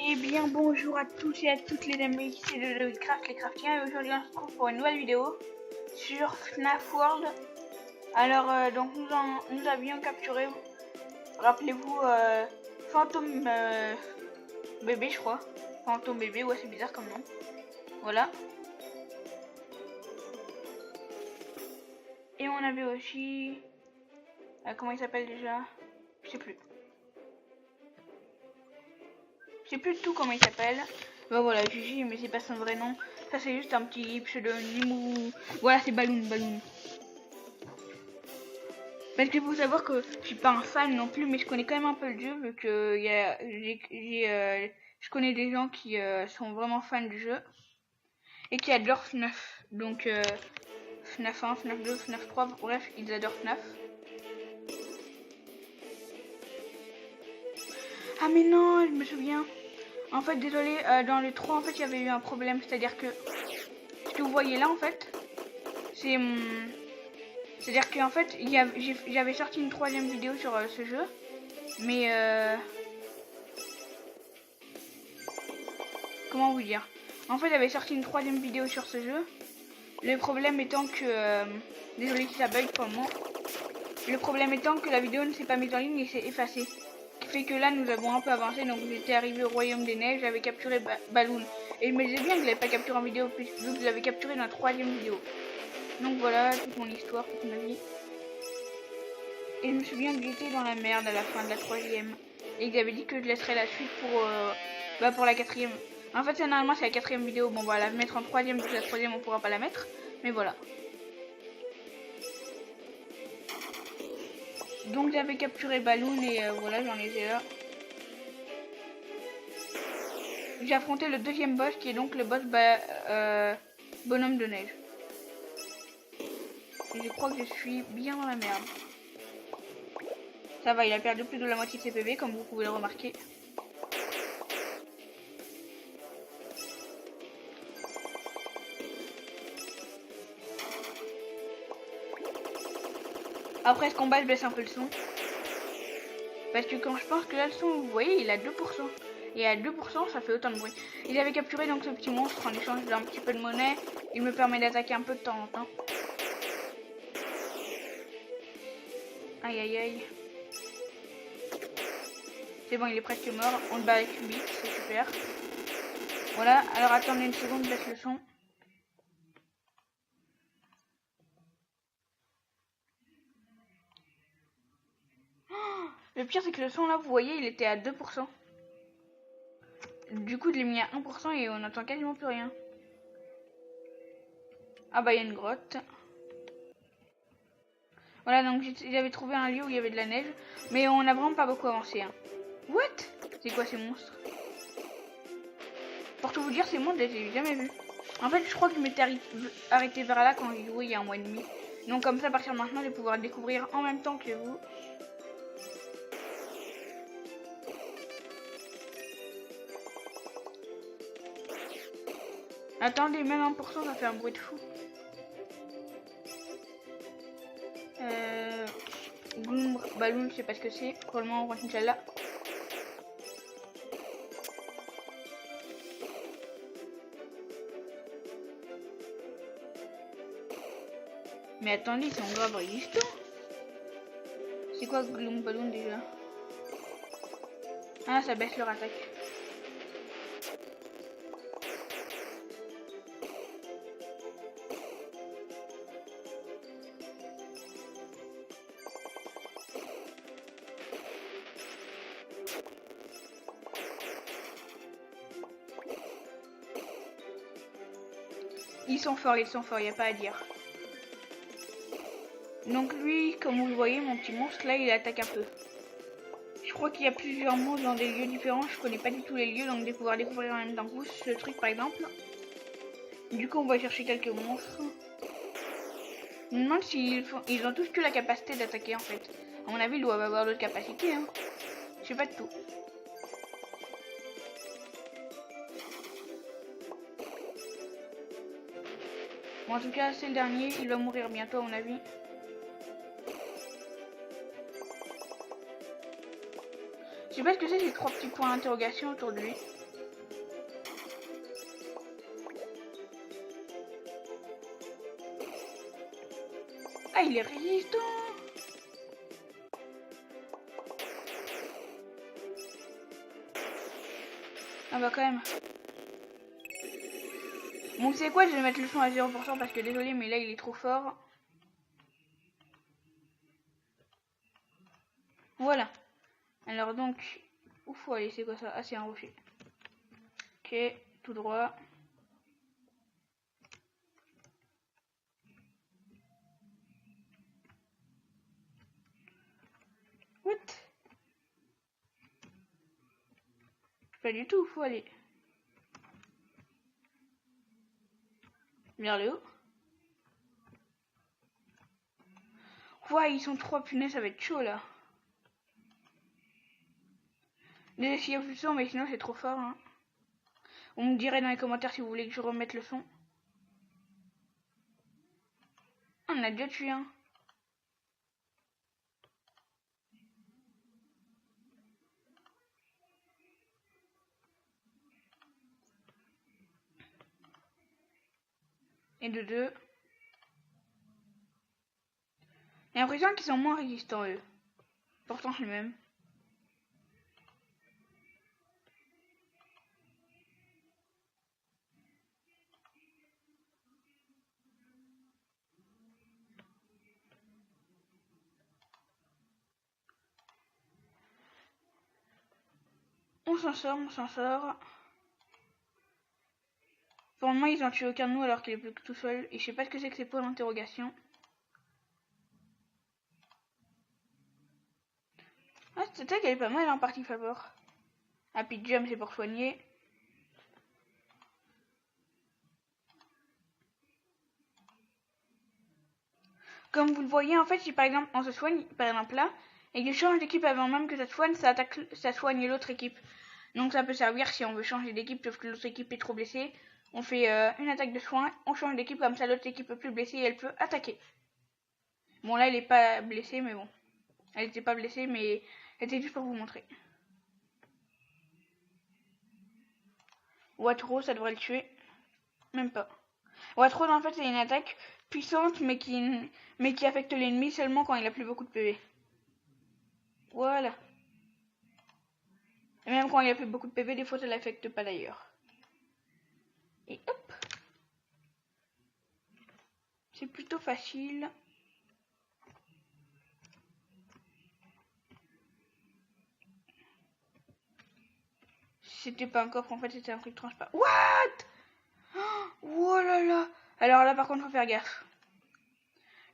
Et bien bonjour à tous et à toutes les amis, c'est le Craft les Craftiens et aujourd'hui on se retrouve pour une nouvelle vidéo sur FNAF World. Alors donc nous avions capturé, rappelez-vous, Fantôme bébé je crois. Fantôme bébé, ouais c'est bizarre comme nom. Voilà. Et on avait aussi, comment il s'appelle déjà? Je sais plus. Je sais plus du tout comment il s'appelle. Bah voilà, Gigi, mais c'est pas son vrai nom. Ça c'est juste un petit pseudonyme ou... Voilà, c'est Balloon. Parce qu'il faut savoir que je suis pas un fan non plus, mais je connais quand même un peu le jeu, vu que je connais des gens qui sont vraiment fans du jeu. Et qui adorent FNAF. Donc FNAF 1, FNAF 2, FNAF 3, bref, ils adorent FNAF. Ah mais non, je me souviens. En fait, désolé, dans le 3, en fait, il y avait eu un problème. C'est-à-dire que ce que vous voyez là, en fait, c'est mon... C'est-à-dire qu'en fait, j'avais sorti une troisième vidéo sur ce jeu. Mais... comment vous dire? En fait, j'avais sorti une troisième vidéo sur ce jeu. Le problème étant que... désolé si ça bug pour moi. Le problème étant que la vidéo ne s'est pas mise en ligne et s'est effacée. Ce qui fait que là, nous avons un peu avancé. Donc, j'étais arrivé au Royaume des Neiges. J'avais capturé Balloon. Et je me disais bien que je l'avais pas capturé en vidéo, vu que je l'avais capturé dans la troisième vidéo. Donc voilà, toute mon histoire, toute ma vie. Et je me souviens que j'étais dans la merde à la fin de la troisième. Et que j'avais dit que je laisserais la suite pour la quatrième. En fait, normalement, c'est la quatrième vidéo. Bon, on va la mettre en troisième, parce que la troisième, on pourra pas la mettre. Mais voilà. Donc, j'avais capturé Balloon et voilà, j'en étais là. J'ai affronté le deuxième boss, qui est donc le boss bonhomme de neige. Et je crois que je suis bien dans la merde. Ça va, il a perdu plus de la moitié de ses PV, comme vous pouvez le remarquer. Après ce combat, je baisse un peu le son. Parce que quand je pense que là, le son, vous voyez, il a 2%. Et à 2%, ça fait autant de bruit. Il avait capturé donc ce petit monstre en échange d'un petit peu de monnaie. Il me permet d'attaquer un peu de temps en temps. Aïe aïe aïe. C'est bon, il est presque mort. On le bat avec 8, c'est super. Voilà, alors attendez une seconde, je baisse le son. Oh, le pire, c'est que le son là, vous voyez, il était à 2%. Du coup, je l'ai mis à 1% et on n'entend quasiment plus rien. Ah bah, il y a une grotte. Voilà, donc j'avais trouvé un lieu où il y avait de la neige. Mais on n'a vraiment pas beaucoup avancé. Hein. What? C'est quoi ces monstres? Pour tout vous dire, ces monstres, je les ai jamais vus. En fait, je crois que je m'étais arrêté vers là quand j'ai joué il y a un mois et demi. Donc comme ça, à partir de maintenant, je vais pouvoir découvrir en même temps que vous. Attendez, même 1%, ça fait un bruit de fou. Gloom, Balloon, je sais pas ce que c'est. Probablement, on voit une celle-là. Mais attendez, ils sont grave résistants. C'est quoi Gloom Balloon déjà? Ah, ça baisse leur attaque. Ils sont forts, il n'y a pas à dire. Donc lui, comme vous le voyez, mon petit monstre, là, il attaque un peu. Je crois qu'il y a plusieurs monstres dans des lieux différents, je connais pas du tout les lieux, donc de pouvoir découvrir en même temps que vous ce truc par exemple. Du coup, on va chercher quelques monstres. Je me demande s'ils ont tous que la capacité d'attaquer en fait. À mon avis, ils doivent avoir d'autres capacités, hein. Je sais pas de tout. Bon, en tout cas, c'est le dernier, il va mourir bientôt à mon avis. Je sais pas ce que c'est ces trois petits points d'interrogation autour de lui. Ah, il est résistant. Ah bah quand même. Bon, c'est quoi, je vais mettre le son à 0% parce que désolé, mais là il est trop fort. Voilà. Alors donc, où faut aller, c'est quoi ça? Ah, c'est un rocher. Ok, tout droit. What? Pas du tout, où faut aller? Vers le haut. Ouais, ils sont trois, punaises, ça va être chaud là. Désolé s'il y a plus de son, mais sinon c'est trop fort. Hein. On me dirait dans les commentaires si vous voulez que je remette le son. Ah, on a déjà tué un. Et de deux. J'ai l'impression qu'ils sont moins résistants eux. Pourtant c'est le même. On s'en sort, on s'en sort. Pour le moment, ils ont tué aucun de nous alors qu'il est plus que tout seul. Et je sais pas ce que c'est que ces points d'interrogation. Ah, cette attaque elle est pas mal en partie favor. Happy Jump c'est pour soigner. Comme vous le voyez, en fait, si par exemple on se soigne, par exemple là, et que je change d'équipe avant même que ça te soigne, ça soigne l'autre équipe. Donc ça peut servir si on veut changer d'équipe, sauf que l'autre équipe est trop blessée. On fait une attaque de soin, on change d'équipe, comme ça l'autre équipe est plus blessée et elle peut attaquer. Bon là elle est pas blessée, mais bon. Elle était pas blessée, mais elle était juste pour vous montrer. Watro, ça devrait le tuer. Même pas. Watro, en fait, c'est une attaque puissante, mais qui affecte l'ennemi seulement quand il a plus beaucoup de PV. Voilà. Et même quand il a plus beaucoup de PV, des fois, ça l'affecte pas d'ailleurs. Et hop. C'est plutôt facile. Si c'était pas un coffre, en fait, c'était un truc transparent. What? Oh là là. Alors là, par contre, faut faire gaffe.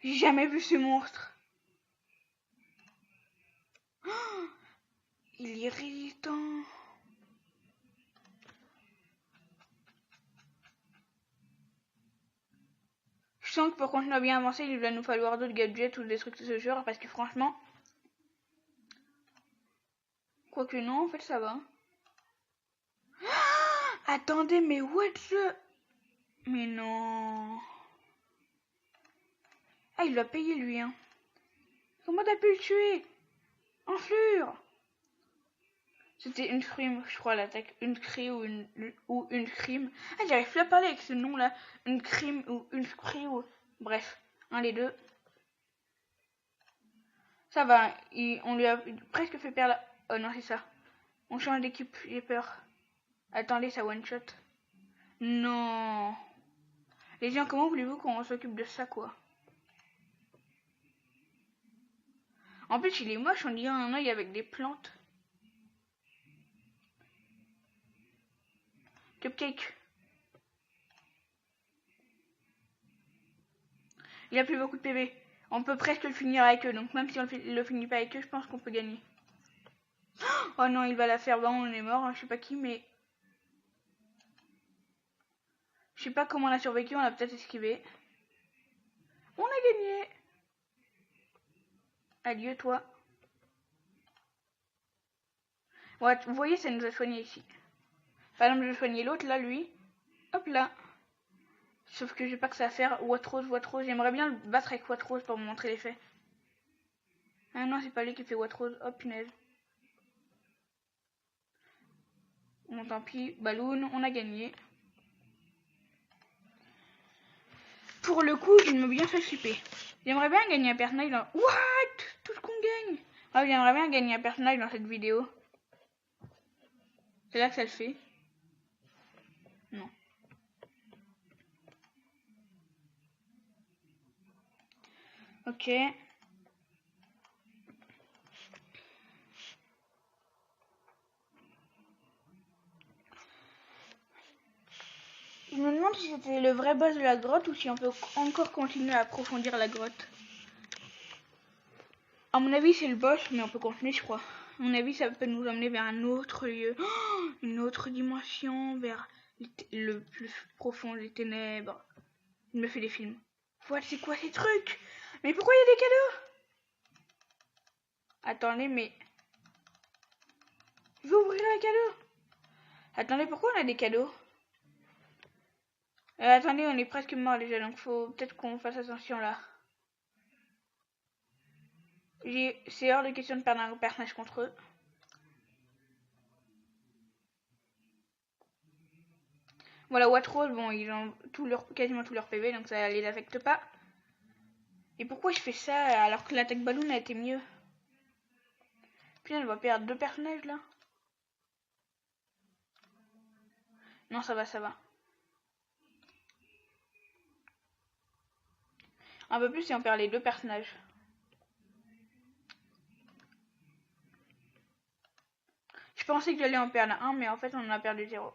J'ai jamais vu ce monstre. Il est résistant. Je sens que pour continuer à bien avancer, il va nous falloir d'autres gadgets ou des trucs de ce genre, parce que franchement... Quoique non, en fait, ça va. Attendez, mais what the... Mais non... Ah, il va payer, lui, hein. Comment t'as pu le tuer? Enflure. C'était une crime, je crois, l'attaque. Une cri ou une crime. Ah, j'arrive plus à parler avec ce nom-là. Une crime ou une cri ou... Bref, un des deux. Ça va, on lui a presque fait perdre la... Oh non, c'est ça. On change d'équipe, j'ai peur. Attendez, ça one-shot. Non. Les gens, comment voulez-vous qu'on s'occupe de ça, quoi? En plus, il est moche, on dirait un œil avec des plantes. Cupcake. Il a plus beaucoup de PV. On peut presque le finir avec eux, donc même si on le finit pas avec eux, je pense qu'on peut gagner. Oh non, il va la faire. Bon, on est mort, hein, je sais pas qui, mais... Je sais pas comment on a survécu, on a peut-être esquivé. On a gagné. Adieu, toi. Ouais, vous voyez, ça nous a soigné ici. Par exemple, je soignais l'autre, là, lui. Hop là. Sauf que j'ai pas que ça à faire. Watrose. J'aimerais bien le battre avec Watrose pour vous montrer l'effet. Ah non, c'est pas lui qui fait Watrose. Oh punaise. Bon, tant pis. Balloon, on a gagné. Pour le coup, il m'a bien fait flipper. J'aimerais bien gagner un personnage dans... What? Tout ce qu'on gagne. Ah, j'aimerais bien gagner un personnage dans cette vidéo. C'est là que ça le fait. Non. Ok. Je me demande si c'était le vrai boss de la grotte ou si on peut encore continuer à approfondir la grotte. À mon avis, c'est le boss, mais on peut continuer, je crois. À mon avis, ça peut nous amener vers un autre lieu, une autre dimension, vers le plus profond des ténèbres. Il me fait des films. Voilà, c'est quoi ces trucs? Mais pourquoi il y a des cadeaux? Attendez, mais... Je vais ouvrir un cadeau. Attendez, pourquoi on a des cadeaux? Attendez, on est presque mort déjà, donc faut peut-être qu'on fasse attention là. C'est hors de question de perdre un personnage contre eux. Voilà, Watrol, bon, ils ont quasiment tout leur PV, donc ça les affecte pas. Et pourquoi je fais ça alors que l'attaque ballon a été mieux? Putain, elle va perdre 2 personnages là. Non, ça va, ça va. Un peu plus si on perd les 2 personnages. Je pensais que j'allais en perdre un, mais en fait on en a perdu 0.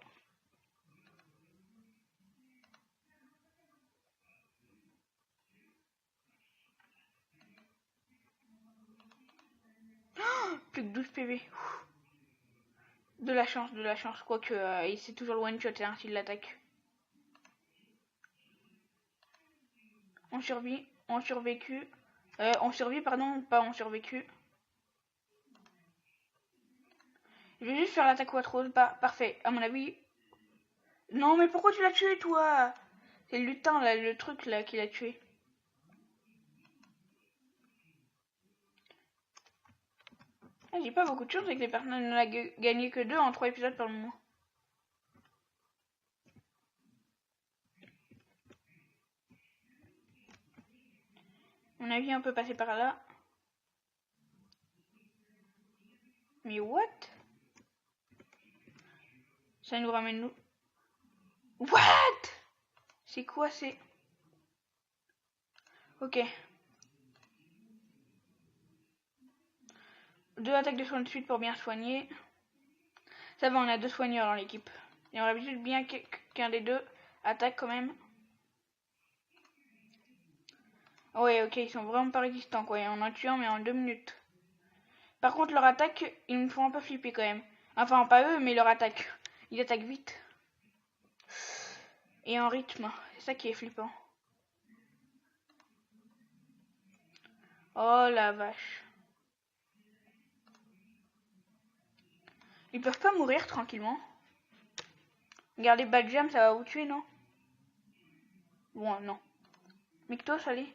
Plus que 12 PV. De la chance, quoique il s'est toujours le one shot hein, s'il l'attaque. On survit, on survécu. On survit, pardon, pas on survécu. Je vais juste faire l'attaque Watrose, parfait, à mon avis. Non, mais pourquoi tu l'as tué, toi? C'est le lutin, là, le truc, là, qui l'a tué. Ah, j'ai pas beaucoup de chance avec les personnages, on en a gagné que 2 en 3 épisodes par le moment. On a vu un peu passer par là. Mais what? Ça nous ramène nous. What? C'est quoi, c'est... Ok. 2 attaques de soins de suite pour bien soigner. Ça va, on a 2 soigneurs dans l'équipe. Et on aurait juste bien qu'un des deux attaque quand même. Ouais, ok, ils sont vraiment pas résistants quoi. Et on en tue un mais en 2 minutes. Par contre, leur attaque, ils me font un peu flipper quand même. Enfin, pas eux, mais leur attaque. Ils attaquent vite. Et en rythme. C'est ça qui est flippant. Oh la vache. Ils peuvent pas mourir tranquillement. Regardez, Badjam, ça va vous tuer, non? Bon, non. Mictos, allez.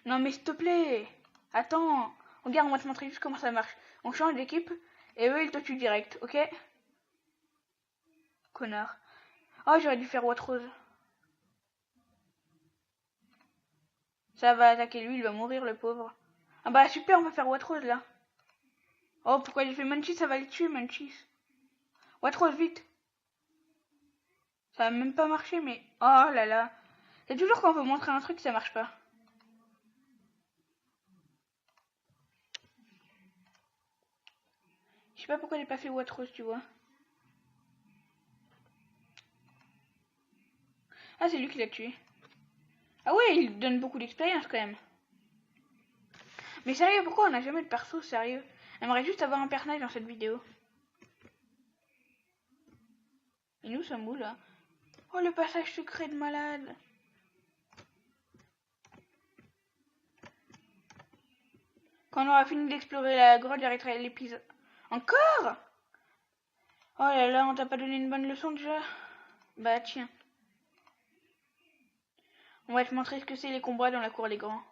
Non, mais s'il te plaît. Attends. Regarde, on va te montrer juste comment ça marche. On change d'équipe et eux, ils te tuent direct, ok? Connard. Oh, j'aurais dû faire Watrose. Ça va attaquer lui, il va mourir, le pauvre. Ah bah super, on va faire Watrose là. Oh, pourquoi j'ai fait Munchies? Ça va le tuer, Munchies. Watrose, vite. Ça va même pas marcher, mais... Oh là là. C'est toujours quand on veut montrer un truc, ça marche pas. Je sais pas pourquoi j'ai pas fait Watrose, tu vois. Ah, c'est lui qui l'a tué. Ah ouais, il donne beaucoup d'expérience quand même. Mais sérieux, pourquoi on a jamais de perso, sérieux? J'aimerais juste avoir un personnage dans cette vidéo. Et nous sommes où là? Oh, le passage secret de malade. Quand on aura fini d'explorer la grotte, j'arrêterai l'épisode. Encore? Oh là là, on t'a pas donné une bonne leçon déjà? Bah tiens. On va te montrer ce que c'est les combats dans la cour des grands.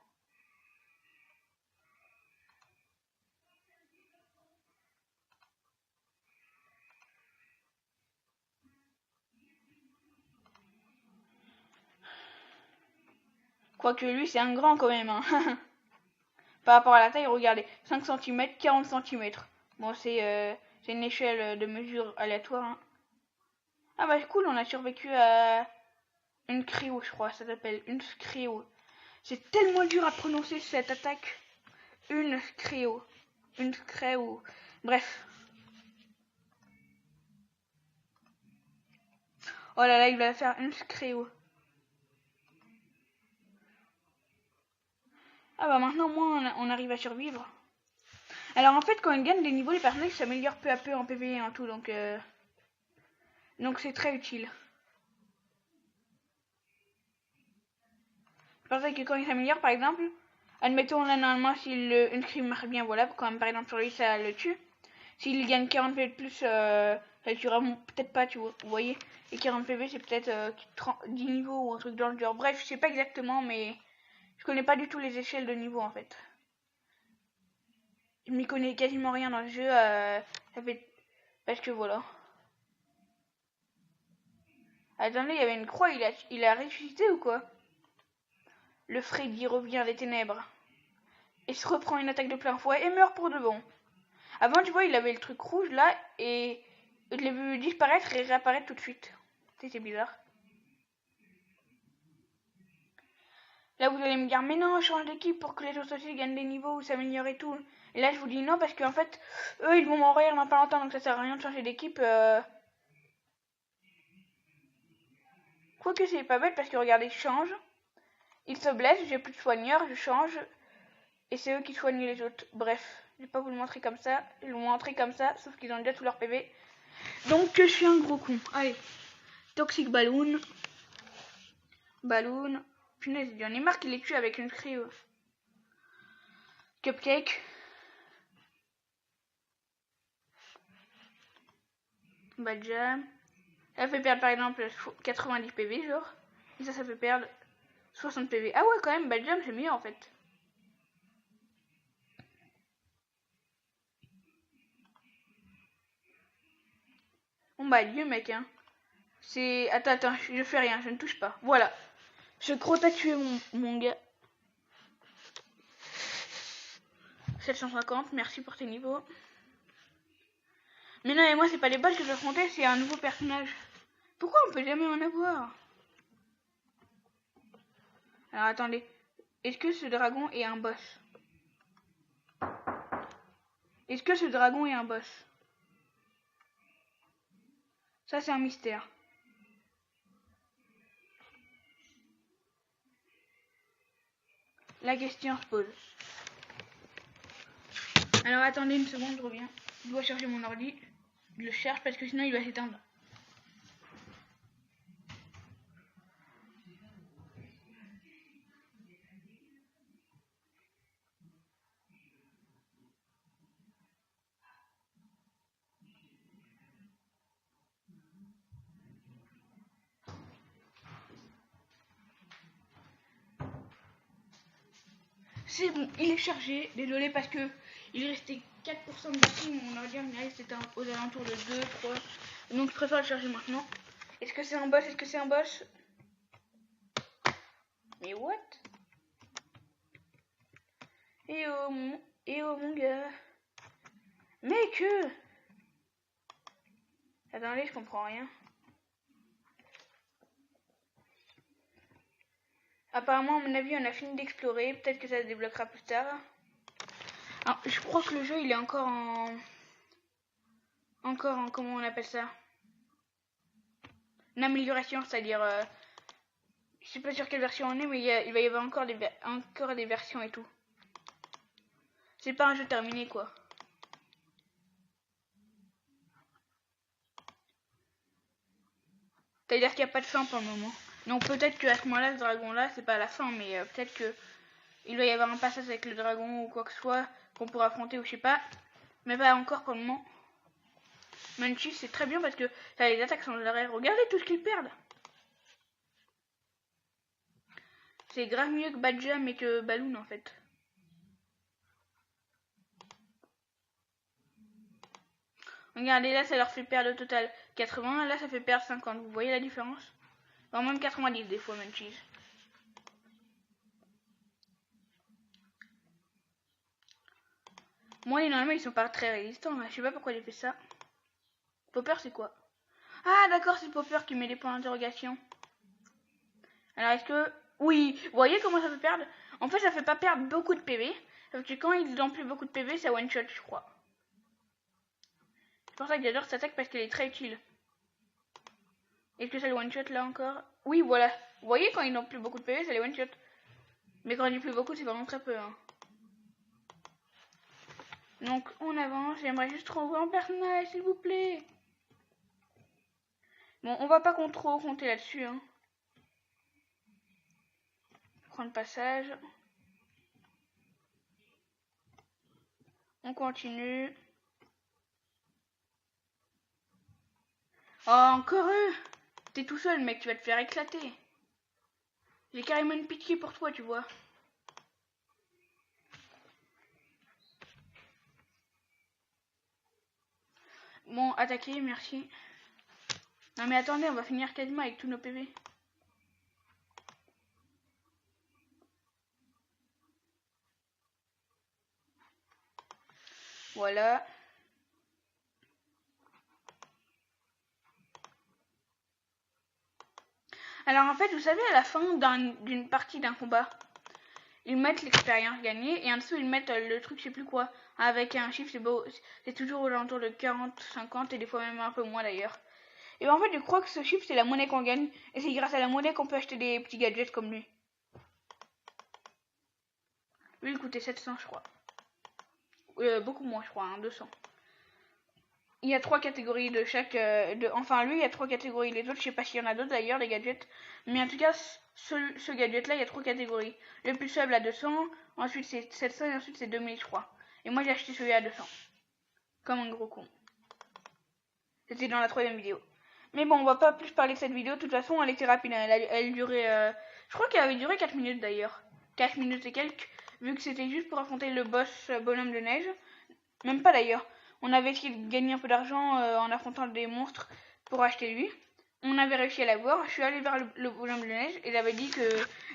Quoique lui, c'est un grand quand même. Hein. Par rapport à la taille, regardez. 5 cm, 40 cm. Bon, c'est une échelle de mesure aléatoire. Hein. Ah bah cool, on a survécu à une cryo, je crois. Ça s'appelle une cryo. C'est tellement dur à prononcer cette attaque. Une cryo. Une cryo. Bref. Oh là là, il va faire une cryo. Ah bah maintenant, moi, on arrive à survivre. Alors en fait, quand ils gagnent des niveaux, les personnages s'améliorent peu à peu en PvE et en tout. Donc c'est très utile. C'est pour ça que quand ils s'améliorent, par exemple, admettons là normalement si une crime marche bien, voilà, comme par exemple sur lui ça le tue. S'il gagne 40 PV de plus, ça le tuera peut-être pas, tu vois, vous voyez. Et 40 PV c'est peut-être 10 niveaux ou un truc dans le genre. Bref, je sais pas exactement, mais je connais pas du tout les échelles de niveau en fait. Je m'y connais quasiment rien dans le jeu, ça fait... Parce que voilà. Attendez, il y avait une croix, il a ressuscité ou quoi? Le Freddy revient des ténèbres. Et se reprend une attaque de plein fouet et meurt pour de bon. Avant, tu vois, il avait le truc rouge là et je l'ai vu disparaître et réapparaître tout de suite. C'est bizarre. Là, vous allez me dire, mais non, change d'équipe pour que les autres aussi gagnent des niveaux ou s'améliorent et tout. Et là, je vous dis non parce qu'en fait, eux, ils vont mourir dans pas longtemps donc ça sert à rien de changer d'équipe. Quoique c'est pas bête parce que regardez, je change. Ils se blessent, j'ai plus de soigneurs, je change. Et c'est eux qui soignent les autres. Bref, je vais pas vous le montrer comme ça. Je vais vous montrer comme ça, sauf qu'ils ont déjà tout leur PV. Donc je suis un gros con. Allez. Toxic Balloon. Balloon. Punaise, j'en ai marre qu'il les tue avec une cryo. Cupcake. Badjam. Ça fait perdre par exemple 90 PV genre. Et ça fait perdre 60 PV. Ah ouais quand même, Badjam c'est mieux en fait. Bon bah adieu mec hein. C'est... Attends, je fais rien, je ne touche pas. Voilà. Ce gros t'a tué mon gars. 750, merci pour tes niveaux. Mais non, et moi c'est pas les boss que je vais affronter, c'est un nouveau personnage. Pourquoi on peut jamais en avoir? Alors attendez, est-ce que ce dragon est un boss? Est-ce que ce dragon est un boss? Ça c'est un mystère. La question se pose. Alors attendez une seconde, je reviens. Je dois charger mon ordi. Je le cherche parce que sinon il va s'éteindre. C'est bon, il est chargé. Désolé parce que il restait 4% de batterie. Mon ordi c'était aux alentours de 2, 3. Donc je préfère le charger maintenant. Est-ce que c'est un boss? Est-ce que c'est un boss? Mais what? Et oh mon gars. Mais que... Attendez, je comprends rien. Apparemment, à mon avis, on a fini d'explorer. Peut-être que ça se débloquera plus tard. Alors, je crois que le jeu, il est encore en... Comment on appelle ça? Une amélioration, c'est-à-dire... je sais pas sur quelle version on est, mais il va y avoir encore des versions et tout. C'est pas un jeu terminé, quoi. C'est-à-dire qu'il n'y a pas de fin pour le moment. Donc peut-être qu'à ce moment-là, ce dragon-là, c'est pas la fin, mais peut-être que il va y avoir un passage avec le dragon ou quoi que ce soit qu'on pourra affronter ou je sais pas. Mais pas encore pour le moment. Munchies, c'est très bien parce que ça les attaques sans arrêt. Regardez tout ce qu'ils perdent. C'est grave mieux que Badjam et que Balloon en fait. Regardez là, ça leur fait perdre au total 80, là ça fait perdre 50. Vous voyez la différence? Voire même 90 des fois Munchies. Moi, normalement, ils sont pas très résistants. Là. Je sais pas pourquoi j'ai fait ça. Popper, c'est quoi? Ah, d'accord, c'est Popper qui met des points d'interrogation. Alors, est-ce que... Oui, vous voyez comment ça fait perdre? En fait, ça fait pas perdre beaucoup de PV. Parce que quand ils n'ont plus beaucoup de PV, ça one-shot, je crois. C'est pour ça que j'adore cette attaque parce qu'elle est très utile. Est-ce que ça le one-shot là encore? Oui, voilà. Vous voyez, quand ils n'ont plus beaucoup de PV, ça les one-shot. Mais quand il n'y a plus beaucoup, c'est vraiment très peu. Hein. Donc, on avance. J'aimerais juste trouver un personnage, s'il vous plaît. Bon, on va pas trop compter là-dessus. Hein. Prendre passage. On continue. Oh, encore eux! T'es tout seul, mec, tu vas te faire éclater. J'ai carrément une pitié pour toi, tu vois. Bon, attaquer, merci. Non mais attendez, on va finir quasiment avec tous nos PV. Voilà. Alors en fait, vous savez, à la fin d'une partie d'un combat, ils mettent l'expérience gagnée et en dessous ils mettent le truc, je sais plus quoi, avec un chiffre, c'est beau, c'est toujours aux alentours de 40, 50 et des fois même un peu moins d'ailleurs. Et ben en fait, je crois que ce chiffre c'est la monnaie qu'on gagne et c'est grâce à la monnaie qu'on peut acheter des petits gadgets comme lui. Lui il coûtait 700 je crois. Beaucoup moins je crois, hein, 200. Il y a 3 catégories de chaque... enfin, lui, il y a 3 catégories. Les autres, je sais pas s'il y en a d'autres d'ailleurs, les gadgets. Mais en tout cas, ce gadget-là, il y a 3 catégories. Le plus faible à 200, ensuite c'est 700 et ensuite c'est 2000, je crois. Et moi, j'ai acheté celui à 200. Comme un gros con. C'était dans la 3e vidéo. Mais bon, on va pas plus parler de cette vidéo. De toute façon, elle était rapide. Elle durait... Je crois qu'elle avait duré 4 minutes d'ailleurs. 4 minutes et quelques. Vu que c'était juste pour affronter le boss bonhomme de neige. Même pas d'ailleurs. On avait essayé de gagner un peu d'argent en affrontant des monstres pour acheter lui. On avait réussi à l'avoir. Je suis allée vers le bonhomme de neige et il avait dit que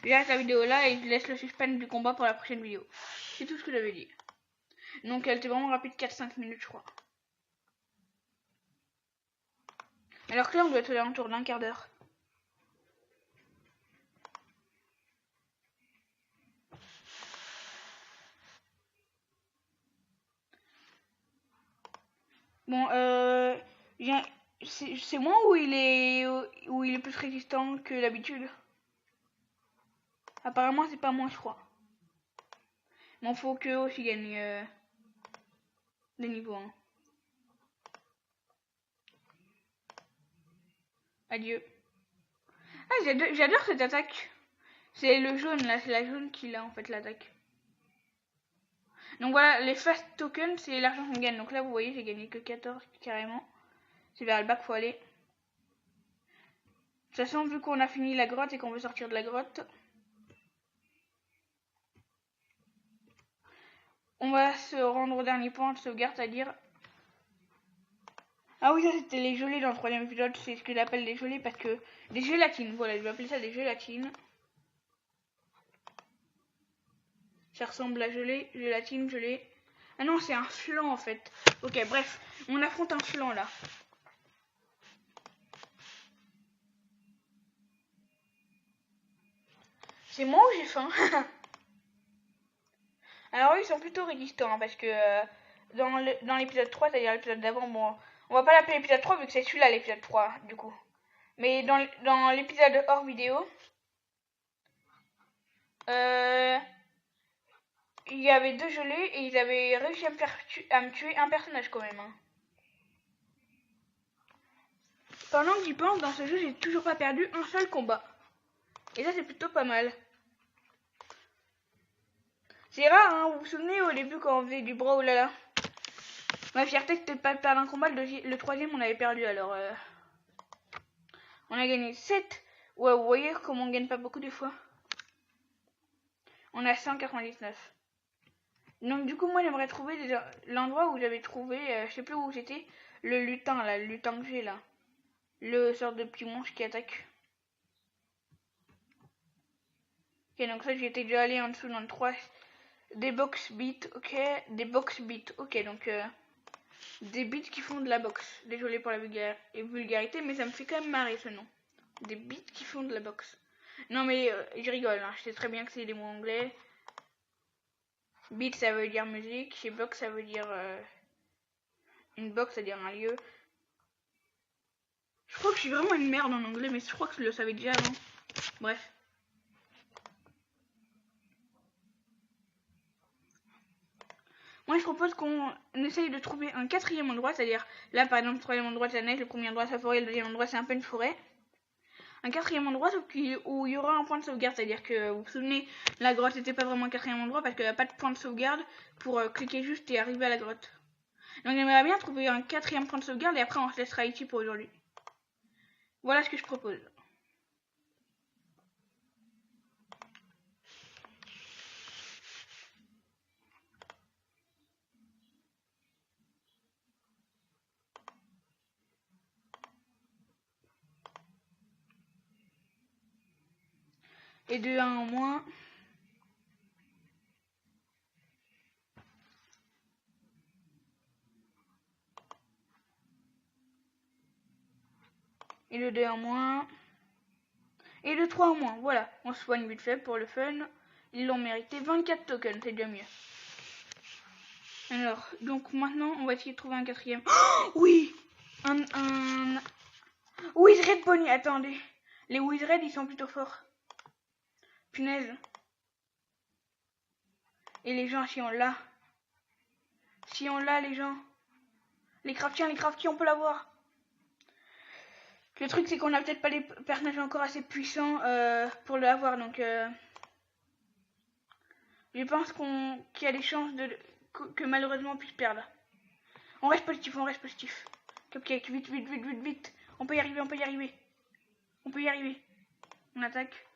j'arrête la vidéo là et je laisse le suspense du combat pour la prochaine vidéo. C'est tout ce que j'avais dit. Donc elle était vraiment rapide, 4-5 minutes je crois. Alors que là on doit être à l'entour d'un quart d'heure. Bon, c'est moi où il est plus résistant que d'habitude. Apparemment c'est pas moi je crois. Bon, faut que aussi gagne des niveaux. Hein. Adieu. Ah, j'adore cette attaque. C'est le jaune là, c'est la jaune qui l'a en fait l'attaque. Donc voilà, les fast tokens, c'est l'argent qu'on gagne. Donc là, vous voyez, j'ai gagné que 14 carrément. C'est vers le bac, faut aller. De toute façon, vu qu'on a fini la grotte et qu'on veut sortir de la grotte, on va se rendre au dernier point de sauvegarde, c'est-à-dire... Ah oui, ça c'était les gelées dans le 3e épisode, c'est ce que j'appelle les gelées parce que... Des gélatines, voilà, je vais appeler ça des gélatines. Ça ressemble à gelée, gélatine, gelée. Ah non, c'est un flan en fait. Ok, bref, on affronte un flan là. C'est moi ou j'ai faim? Alors eux, ils sont plutôt résistants, hein, parce que dans l'épisode 3, c'est-à-dire l'épisode d'avant, bon, on va pas l'appeler l'épisode 3 vu que c'est celui-là l'épisode 3, du coup. Mais dans l'épisode hors vidéo, il y avait 2 gelés et ils avaient réussi à me tuer un personnage quand même. Hein. Pendant que j'y pense, dans ce jeu, j'ai toujours pas perdu un seul combat. Et ça, c'est plutôt pas mal. C'est rare, hein, vous vous souvenez au début quand on faisait du brawl là. Ma fierté c'était de pas perdre un combat, le 3e on avait perdu alors. On a gagné 7. Ouais, vous voyez comment on gagne pas beaucoup des fois. On a 199. Donc du coup moi j'aimerais trouver l'endroit où j'avais trouvé, je sais plus où c'était, le lutin là, le lutin que j'ai là. Le sort de petit monstre qui attaque. Ok, donc ça j'étais déjà allé en dessous dans le 3. Des box beats, ok. Des box beats, ok. Donc, des beats qui font de la boxe. Désolé pour la vulgarité, mais ça me fait quand même marrer ce nom. Des beats qui font de la boxe. Non, mais je rigole, hein. Je sais très bien que c'est des mots anglais. Beat, ça veut dire musique. Et box, ça veut dire... une box, c'est-à-dire un lieu. Je crois que je suis vraiment une merde en anglais, mais je crois que je le savais déjà avant. Bref. Moi, je propose qu'on essaye de trouver un quatrième endroit, c'est-à-dire, là, par exemple, le troisième endroit, c'est la neige, le premier endroit, c'est la forêt, le deuxième endroit, c'est un peu une forêt. Un quatrième endroit où il y aura un point de sauvegarde, c'est-à-dire que, vous vous souvenez, la grotte n'était pas vraiment un quatrième endroit parce qu'il n'y a pas de point de sauvegarde pour cliquer juste et arriver à la grotte. Donc, j'aimerais bien trouver un quatrième point de sauvegarde et après, on se laissera ici pour aujourd'hui. Voilà ce que je propose. Et de 1 en moins. Et le 2 en moins. Et le 3 en moins. Voilà, on se soigne vite fait pour le fun. Ils l'ont mérité. 24 tokens, c'est déjà mieux. Alors, donc maintenant, on va essayer de trouver un quatrième. Oh, oui, un Wizard Pony. Attendez, les Wizard, ils sont plutôt forts. Punaise. Et les gens, si on l'a. Si on l'a, les gens. Les craftiens, on peut l'avoir. Le truc, c'est qu'on n'a peut-être pas les personnages encore assez puissants pour l'avoir. Donc, je pense qu'il y a des chances que malheureusement on puisse perdre. On reste positif, on reste positif. Cupcake, vite, vite, vite, vite, vite. On peut y arriver, on peut y arriver. On peut y arriver. On attaque.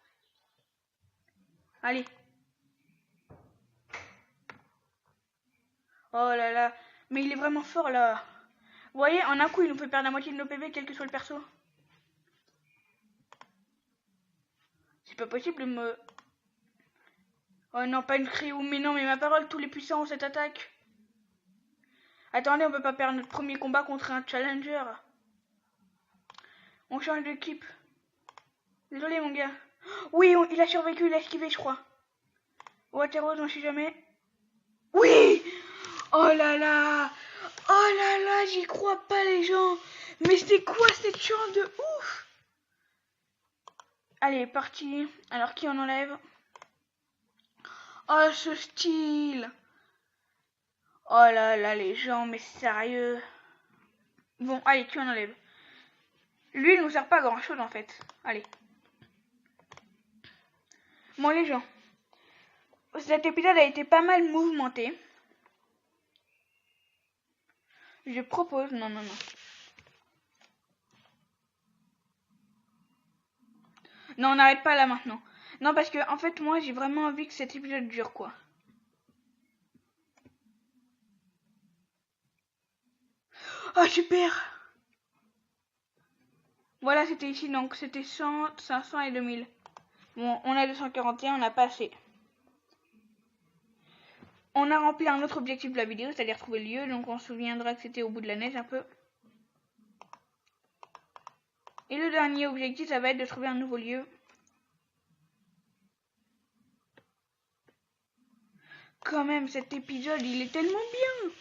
Allez. Oh là là. Mais il est vraiment fort là. Vous voyez, en un coup, il nous fait perdre la moitié de nos PV, quel que soit le perso. C'est pas possible de me... Oh non, pas une cryo. Mais non, mais ma parole, tous les puissants ont cette attaque. Attendez, on peut pas perdre notre premier combat contre un challenger. On change d'équipe. Désolé, mon gars. Oui, il a survécu, il a esquivé, je crois. Waterrose, on sait jamais. Oui! Oh là là! Oh là là, j'y crois pas, les gens! Mais c'est quoi cette chance de ouf! Allez, parti. Alors, qui on enlève? Oh, ce style! Oh là là, les gens, mais sérieux. Bon, allez, qui on enlève? Lui, il nous sert pas à grand chose en fait. Allez. Bon, les gens. Cet épisode a été pas mal mouvementé. Je propose... Non, non, non. Non, on n'arrête pas là maintenant. Non, parce que en fait, moi, j'ai vraiment envie que cet épisode dure, quoi. Oh, super! Voilà, c'était ici, donc c'était 100, 500 et 2000. Bon, on a 241, on n'a pas assez. On a rempli un autre objectif de la vidéo, c'est-à-dire trouver le lieu, donc on se souviendra que c'était au bout de la neige un peu. Et le dernier objectif, ça va être de trouver un nouveau lieu. Quand même, cet épisode, il est tellement bien!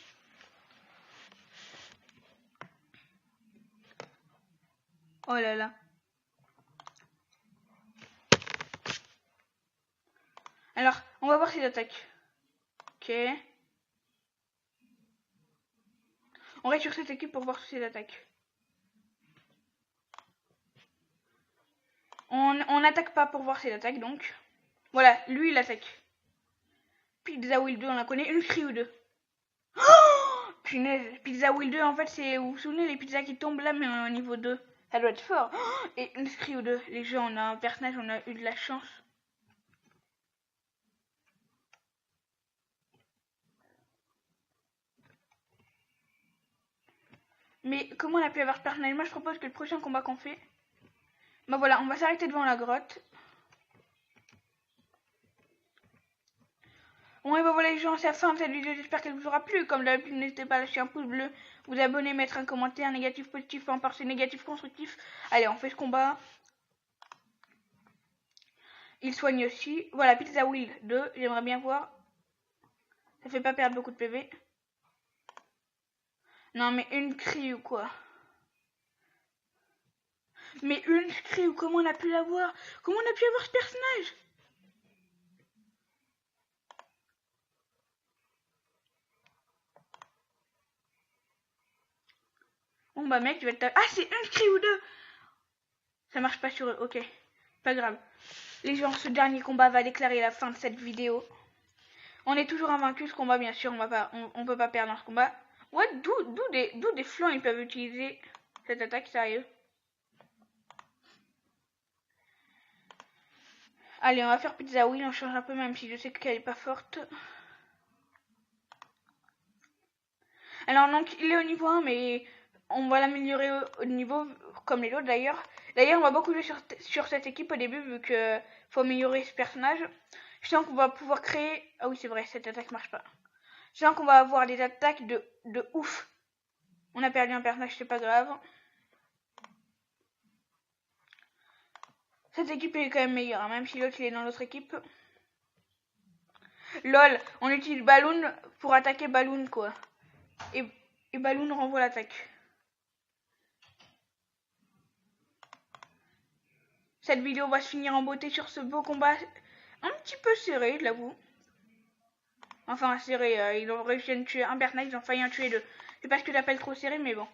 Oh là là. Alors, on va voir ses attaques. Ok. On reste sur cette équipe pour voir ses attaques. On n'attaque pas pour voir ses attaques, donc. Voilà, lui, il attaque. Pizza Will 2, on la connaît. Une Cryo 2. Oh punaise. Pizza Will 2, en fait, c'est... Vous vous souvenez, les pizzas qui tombent là, mais au niveau 2. Ça doit être fort. Oh et une Cryo 2. Les jeux, on a un personnage, on a eu de la chance. Mais comment on a pu avoir ce personnage? Moi, je propose que le prochain combat qu'on fait... Bah voilà, on va s'arrêter devant la grotte. Bon et ben voilà les gens, c'est la fin de cette vidéo, j'espère qu'elle vous aura plu. Comme d'habitude, n'hésitez pas à lâcher un pouce bleu, vous abonner, mettre un commentaire négatif, positif, peu importe, c'est négatif, constructif. Allez, on fait ce combat. Il soigne aussi. Voilà, Pizza Will 2, j'aimerais bien voir. Ça fait pas perdre beaucoup de PV. Non mais une crie ou quoi? Mais une crie ou comment on a pu l'avoir? Comment on a pu avoir ce personnage? Bon bah mec, tu vas te... Ah c'est une crie ou deux. Ça marche pas sur eux, ok. Pas grave. Les gens, ce dernier combat va déclarer la fin de cette vidéo. On est toujours invaincu ce combat, bien sûr, on peut pas perdre dans ce combat. Ouais, d'où des flancs ils peuvent utiliser cette attaque, sérieux. Allez, on va faire Pizza Will, on change un peu même si je sais qu'elle est pas forte. Alors donc il est au niveau 1 mais on va l'améliorer au niveau comme les autres d'ailleurs. D'ailleurs on va beaucoup jouer sur cette équipe au début vu que faut améliorer ce personnage. Je sens qu'on va pouvoir créer... Ah oui c'est vrai, cette attaque marche pas. Je sens qu'on va avoir des attaques de ouf. On a perdu un personnage, c'est pas grave. Cette équipe est quand même meilleure, hein, même si l'autre il est dans l'autre équipe. LOL, on utilise Balloon pour attaquer Balloon quoi. Et Balloon renvoie l'attaque. Cette vidéo va se finir en beauté sur ce beau combat un petit peu serré, je l'avoue. Enfin serré, ils ont réussi à me tuer un personnage, ils ont failli en tuer deux. C'est pas ce que j'appelle trop serré, mais bon.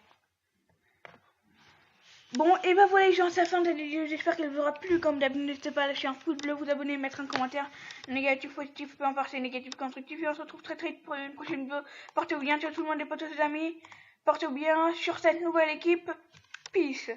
Bon, et bah voilà les gens, c'est la fin de cette vidéo, j'espère qu'elle vous aura plu. Comme d'habitude, n'hésitez pas à lâcher un pouce bleu, vous abonner, mettre un commentaire négatif, positif, peu importe, c'est négatif, constructif. Et on se retrouve très vite pour une prochaine vidéo. Portez-vous bien, ciao tout le monde, les potes, les amis. Portez-vous bien sur cette nouvelle équipe. Peace.